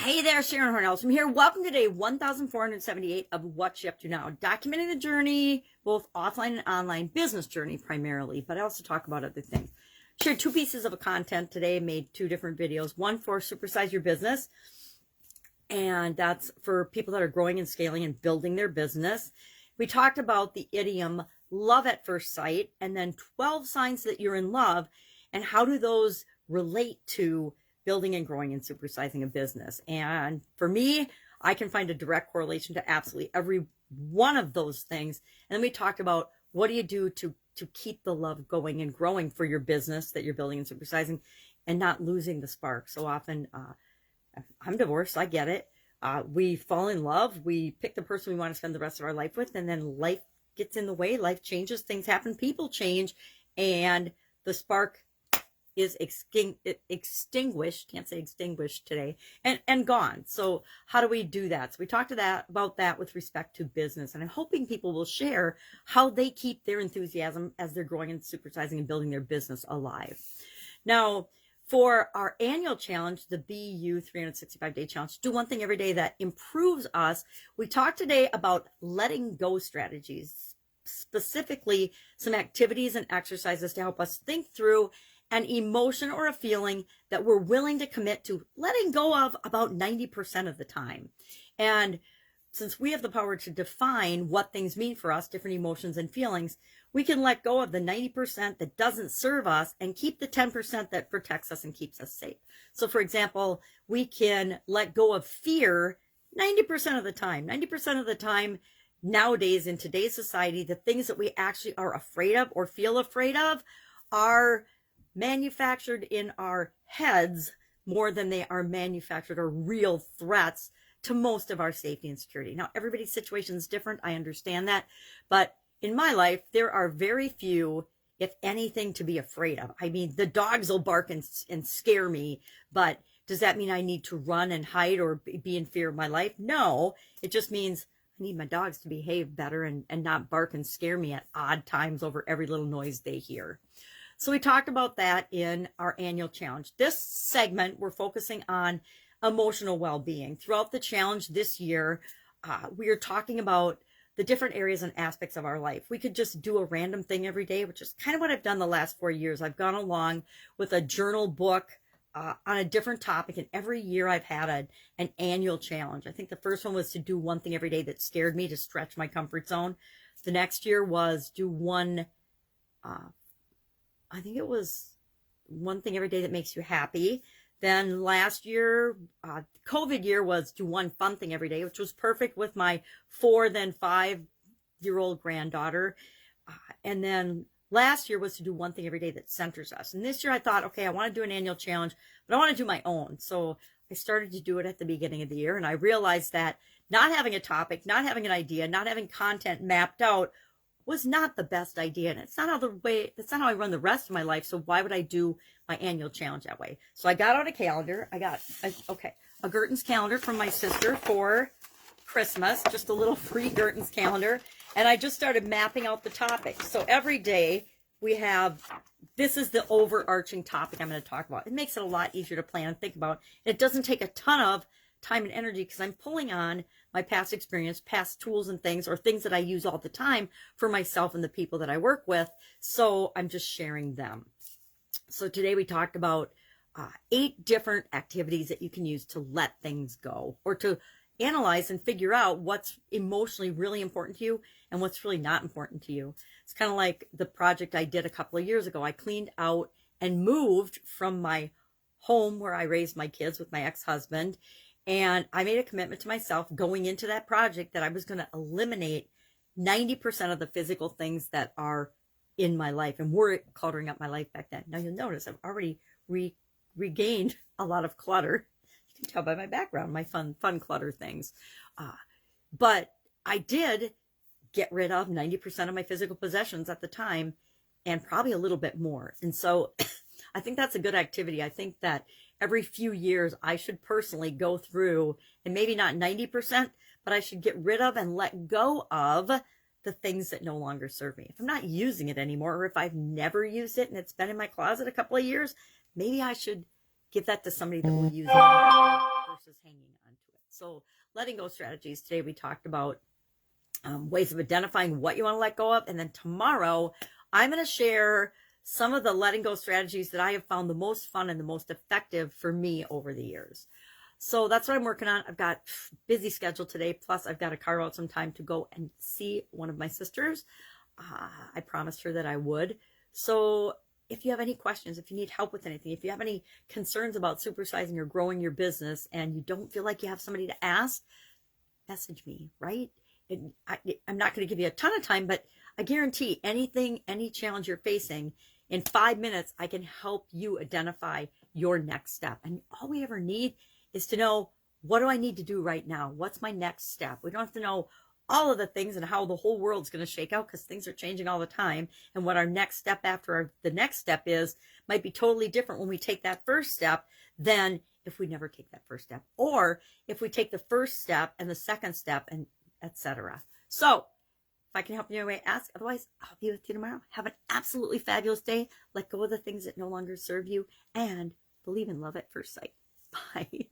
Hey there, Sharon Horne-Ellstrom here. Welcome to day 1478 of What You Up To Now, documenting the journey, both offline and online, business journey primarily, but I also talk about other things. Shared 2 pieces of content today, made 2 different videos, one for Supersize Your Business, and that's for people that are growing and scaling and building their business. We talked about the idiom love at first sight, and then 12 signs that you're in love, and how do those relate to building and growing and supersizing a business. And for me, I can find a direct correlation to absolutely every one of those things. And then we talked about what do you do to keep the love going and growing for your business that you're building and supersizing and not losing the spark. So often, I'm divorced, I get it. We fall in love, we pick the person we want to spend the rest of our life with, and then life gets in the way, life changes, things happen, people change, and the spark is extinguished, can't say extinguished today, and gone. So how do we do that? So we talked about that with respect to business, and I'm hoping people will share how they keep their enthusiasm as they're growing and supersizing and building their business alive. Now, for our annual challenge, the BU 365-day challenge, do one thing every day that improves us. We talked today about letting go strategies, specifically some activities and exercises to help us think through an emotion or a feeling that we're willing to commit to letting go of about 90% of the time. And since we have the power to define what things mean for us, different emotions and feelings, we can let go of the 90% that doesn't serve us and keep the 10% that protects us and keeps us safe. So for example, we can let go of fear 90% of the time. 90% of the time nowadays in today's society, the things that we actually are afraid of or feel afraid of are manufactured in our heads more than they are manufactured or real threats to most of our safety and security. Now, everybody's situation is different. I understand that. But in my life, there are very few, if anything, to be afraid of. I mean, the dogs will bark and scare me, but does that mean I need to run and hide or be in fear of my life? No, it just means I need my dogs to behave better and not bark and scare me at odd times over every little noise they hear. So we talked about that in our annual challenge. This segment, we're focusing on emotional well-being. Throughout the challenge this year, we are talking about the different areas and aspects of our life. We could just do a random thing every day, which is kind of what I've done the last 4 years. I've gone along with a journal book on a different topic, and every year I've had an annual challenge. I think the first one was to do one thing every day that scared me, to stretch my comfort zone. The next year was do one I think it was one thing every day that makes you happy. Then last year, COVID year, was do one fun thing every day, which was perfect with my 4, then 5-year-old granddaughter. And then last year was to do one thing every day that centers us. And this year I thought, okay, I want to do an annual challenge, but I want to do my own. So I started to do it at the beginning of the year. And I realized that not having a topic, not having an idea, not having content mapped out was not the best idea. And it's not that's not how I run the rest of my life. So why would I do my annual challenge that way? So I got out a calendar. I got a Gerton's calendar from my sister for Christmas, just a little free Gerton's calendar. And I just started mapping out the topics. So every day we have, this is the overarching topic I'm going to talk about. It makes it a lot easier to plan and think about. It doesn't take a ton of time and energy because I'm pulling on my past experience, past tools and things, or things that I use all the time for myself and the people that I work with. So I'm just sharing them. So today we talked about 8 different activities that you can use to let things go, or to analyze and figure out what's emotionally really important to you and what's really not important to you. It's kind of like the project I did a couple of years ago. I cleaned out and moved from my home where I raised my kids with my ex-husband. And I made a commitment to myself going into that project that I was going to eliminate 90% of the physical things that are in my life and were cluttering up my life back then. Now you'll notice I've already regained a lot of clutter. You can tell by my background, my fun clutter things. But I did get rid of 90% of my physical possessions at the time, and probably a little bit more. And so I think that's a good activity. I think that every few years, I should personally go through, and maybe not 90%, but I should get rid of and let go of the things that no longer serve me. If I'm not using it anymore, or if I've never used it and it's been in my closet a couple of years, maybe I should give that to somebody that will use it versus hanging on to it. So letting go strategies. Today we talked about ways of identifying what you want to let go of. And then tomorrow I'm going to share some of the letting go strategies that I have found the most fun and the most effective for me over the years. So that's what I'm working on. I've got busy schedule today. Plus I've got to carve out some time to go and see one of my sisters. I promised her that I would. So if you have any questions, if you need help with anything, if you have any concerns about supersizing or growing your business and you don't feel like you have somebody to ask, message me, right? I'm not going to give you a ton of time, but I guarantee anything, any challenge you're facing, in 5 minutes, I can help you identify your next step. And all we ever need is to know, what do I need to do right now? What's my next step? We don't have to know all of the things and how the whole world's going to shake out, because things are changing all the time. And what our next step after the next step is might be totally different when we take that first step than if we never take that first step, or if we take the first step and the second step, and etc. So if I can help you in any way, ask. Otherwise, I'll be with you tomorrow. Have an absolutely fabulous day. Let go of the things that no longer serve you, and believe in love at first sight. Bye.